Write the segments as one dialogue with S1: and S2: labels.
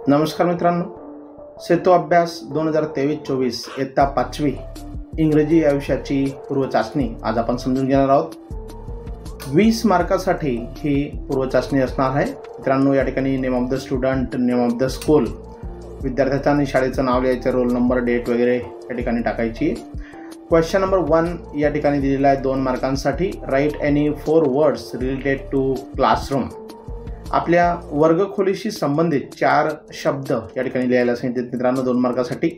S1: नमस्कार मित्रांनो, सेतू अभ्यास 2023-24 इयत्ता 5वी इंग्रजी या विषयाची पूर्वचाचणी आज आपण समजून घेणार आहोत. 20 मार्कासाठी ही पूर्वचाचणी असणार आहे. मित्रांनो, या ठिकाणी name of the student, name of the school, विद्यार्थ्याचं आणि शाळेचं नाव लिहायचं, रोल नंबर, डेट वगैरे या ठिकाणी टाकायची. क्वेश्चन नंबर 1 या ठिकाणी दिलेला आहे 2 मार्कांसाठी. Write any 4 words related to classroom. आपल्या वर्गखोलीशी संबंधित 4 शब्द या ठिकाणी लिहायला सांगितले मित्रांनो 2 मार्कासाठी.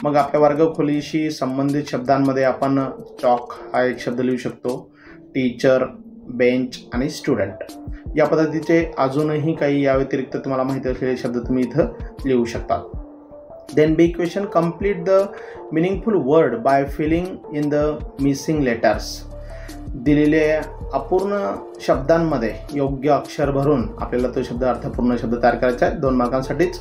S1: मग आपल्या वर्गखोलीशी संबंधित शब्दांमध्ये आपण चॉक हा एक शब्द लिहू शकतो, टीचर, बेंच आणि स्टुडंट. या पद्धतीचे अजूनही काही या व्यतिरिक्त तुम्हाला माहिती असलेले शब्द तुम्ही इथं लिहू शकता. Then B question, complete the meaningful word by filling in the missing letters. दिलेल्या अपूर्ण शब्दांमध्ये योग्य अक्षर भरून आपल्याला तो शब्द अर्थपूर्ण शब्द तयार करायचा आहे 2 मार्कांसाठीच.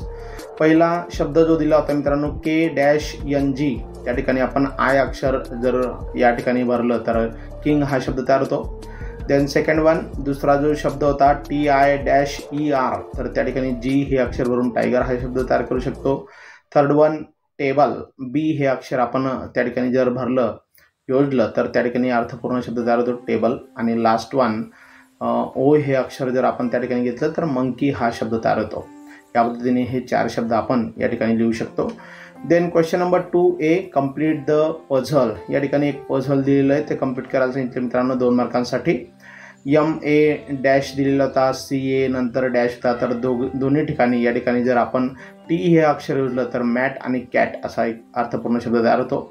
S1: पहिला शब्द जो दिला होता मित्रांनो KNG, या ठिकाणी आपण आय अक्षर जर या ठिकाणी भरलं तर किंग हा शब्द तयार होतो. देन सेकंड वन, दुसरा जो शब्द होता TIER, तर त्या ठिकाणी G हे अक्षर भरून टायगर हा शब्द तयार करू शकतो. थर्ड वन टेबल, B हे अक्षर आपण त्या ठिकाणी जर भरलं योजलं तर त्या ठिकाणी अर्थपूर्ण शब्द तयार होतो टेबल. आणि लास्ट वन O हे अक्षर जर आपण त्या ठिकाणी घेतलं तर मंकी हा शब्द तयार होतो. या पद्धतीने हे 4 शब्द आपण या ठिकाणी लिहू शकतो. Then question number 2A, complete the puzzle. या ठिकाणी एक पझल दिलेलं आहे, ते कंप्लीट करायला सांगितलं मित्रांनो 2 मार्कांसाठी. MA डॅश दिलेला होता, CA नंतर डॅश होता, तर दोन्ही ठिकाणी या ठिकाणी जर आपण T हे अक्षर योजलं तर मॅट आणि कॅट असा एक अर्थपूर्ण शब्द तयार होतो.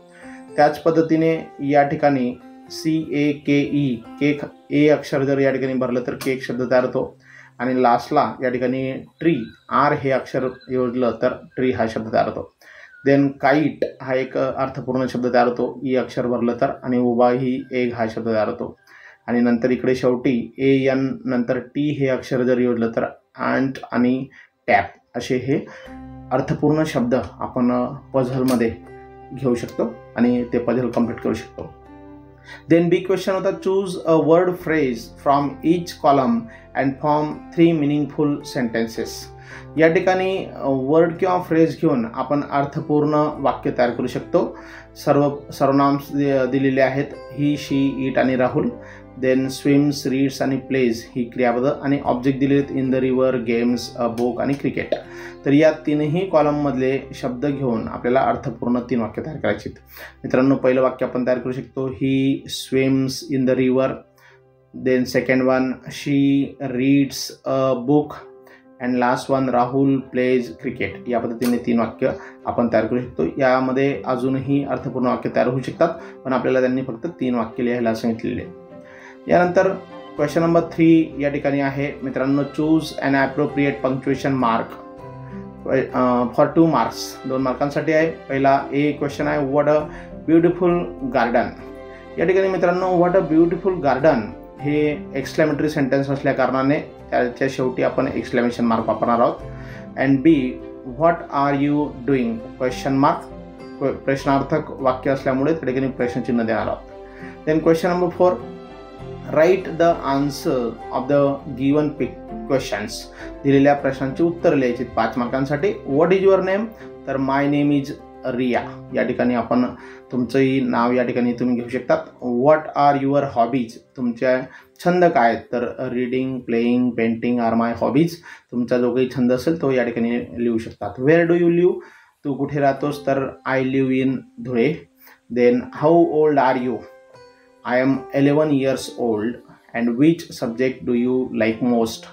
S1: त्याच पद्धतीने या ठिकाणी CAKE, केक ए अक्षर जर या ठिकाणी भरलं तर केक शब्द तयार होतो. आणि लास्टला या ठिकाणी ट्री, R हे अक्षर योजलं तर ट्री हा शब्द तयार होतो. देन काईट हा एक अर्थपूर्ण शब्द तयार होतो, ई अक्षर भरलं तर. आणि उभा ही एग हा शब्द तयार होतो. आणि नंतर इकडे शेवटी AN नंतर T हे अक्षर जर योजलं तर अँट आणि टॅप असे हे अर्थपूर्ण शब्द आपण पझलमध्ये घेऊ शकतो आणि ते पझल कंप्लीट करू शकतो. देन बी क्वेश्चन होता, choose a word phrase from each column and form 3 meaningful sentences. या ठिकाणी वर्ड किंवा फ्रेज घेऊन आपण अर्थपूर्ण वाक्य तयार करू शकतो. सर्वनाम दिलेले आहेत, ही, शी, इट आणि राहुल. देन स्विम्स, रीड्स आणि प्लेज ही क्रियापद. आणि ऑब्जेक्ट दिले आहेत, in the river, games, book आणि क्रिकेट. तर या 3ही कॉलममधले शब्द घेऊन आपल्याला अर्थपूर्ण 3 वाक्य तयार करायची आहेत. मित्रांनो, पहिलं वाक्य आपण तयार करू शकतो, he swims in the river. Then second one, she reads a book. And last one, Rahul plays cricket. या पद्धतीने 3 वाक्य आपण तयार करू शकतो. यामध्ये अजूनही अर्थपूर्ण वाक्य तयार होऊ शकतात, पण आपल्याला त्यांनी फक्त 3 वाक्य लिहायला सांगितलेले. यानंतर क्वेश्चन नंबर 3 या ठिकाणी आहे मित्रांनो, choose an appropriate punctuation mark for 2 marks. 2 मार्कांसाठी आहे. पहिला ए क्वेश्चन आहे, व्हॉट अ ब्युटिफुल गार्डन. या ठिकाणी मित्रांनो व्हॉट अ ब्युटिफुल गार्डन हे एक्सक्लेमेटरी सेंटेन्स असल्या कारणाने त्याच्या शेवटी आपण एक्सक्लेमेशन मार्क वापरणार आहोत. And B, what are you doing question mark, प्रश्नार्थक वाक्य असल्यामुळे त्या ठिकाणी प्रश्नचिन्ह देणार आहोत. Then question number 4, write the answer of the given questions. दिलेल्या प्रश्नांची उत्तर लिहायची 5 मार्कांसाठी. व्हॉट इज युअर नेम, तर माय नेम इज रिया. या ठिकाणी आपण तुमचंही नाव या ठिकाणी तुम्ही घेऊ शकतात. व्हॉट आर युअर हॉबीज, तुमच्या छंद काय आहेत, तर रीडिंग, प्लेईंग, पेंटिंग आर माय हॉबीज. तुमचा जो काही छंद असेल तो या ठिकाणी लिहू शकतात. वेअर डू यू लिव्ह, तू कुठे राहतोस, तर I live in Dhule. Then how old are you, I am 11 years old. And which subject do you like most?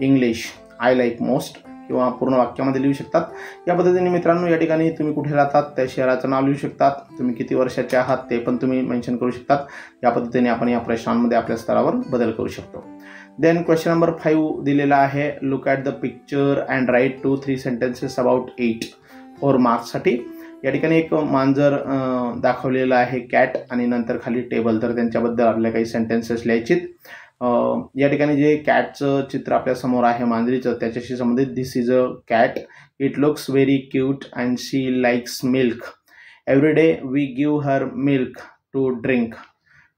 S1: English, I like most. किंवा पूर्ण वाक्यामध्ये लिहू शकतात. या पद्धतीने मित्रांनो या ठिकाणी तुम्ही कुठे राहतात त्या शहराचं नाव लिहू शकतात. तुम्ही किती वर्षाचे आहात ते पण तुम्ही मेन्शन करू शकतात. या पद्धतीने आपण या प्रश्नांमध्ये आपल्या स्तरावर बदल करू शकतो. देन क्वेश्चन नंबर 5 दिलेला आहे, look at the picture and write 2-3 sentences about it 4 मार्क्ससाठी. या ठिकाणी एक मांजर दाखवलेलं आहे, कॅट, आणि नंतर खाली टेबल, तर त्यांच्याबद्दल आपल्याला काही सेंटेन्सेस लिहायचे. या ठिकाणी जे कॅटचं चित्र आपल्या समोर आहे मांजरीचं, त्याच्याशी संबंधित, this is a cat, it looks very cute and she likes milk. Every day we give her milk to drink,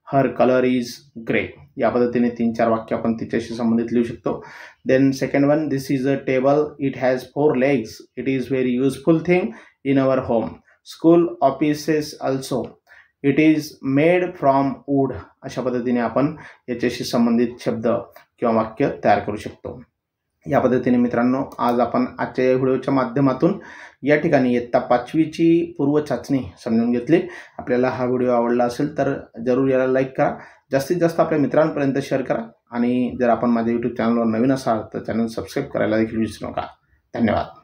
S1: her colour is grey. या पद्धतीने 3-4 वाक्य आपण तिच्याशी संबंधित लिहू शकतो. Then second one, this is a table, it has 4 legs, it is very useful thing in our home, school offices also, it is made from wood. अशा पद्धतीने आपण याच्याशी संबंधित शब्द किंवा वाक्य तयार करू शकतो. या पद्धतीने मित्रांनो, आज आपण आजच्या या व्हिडिओच्या माध्यमातून या ठिकाणी इयत्ता 5वीची पूर्वचाचणी समजून घेतली. आपल्याला हा व्हिडिओ आवडला असेल तर जरूर याला लाईक करा, जास्तीत जास्त आपल्या मित्रांपर्यंत शेअर करा आणि जर आपण माझ्या यूट्यूब चॅनलवर नवीन असाल तर चॅनल सबस्क्राईब करायला देखील विसरू नका. धन्यवाद.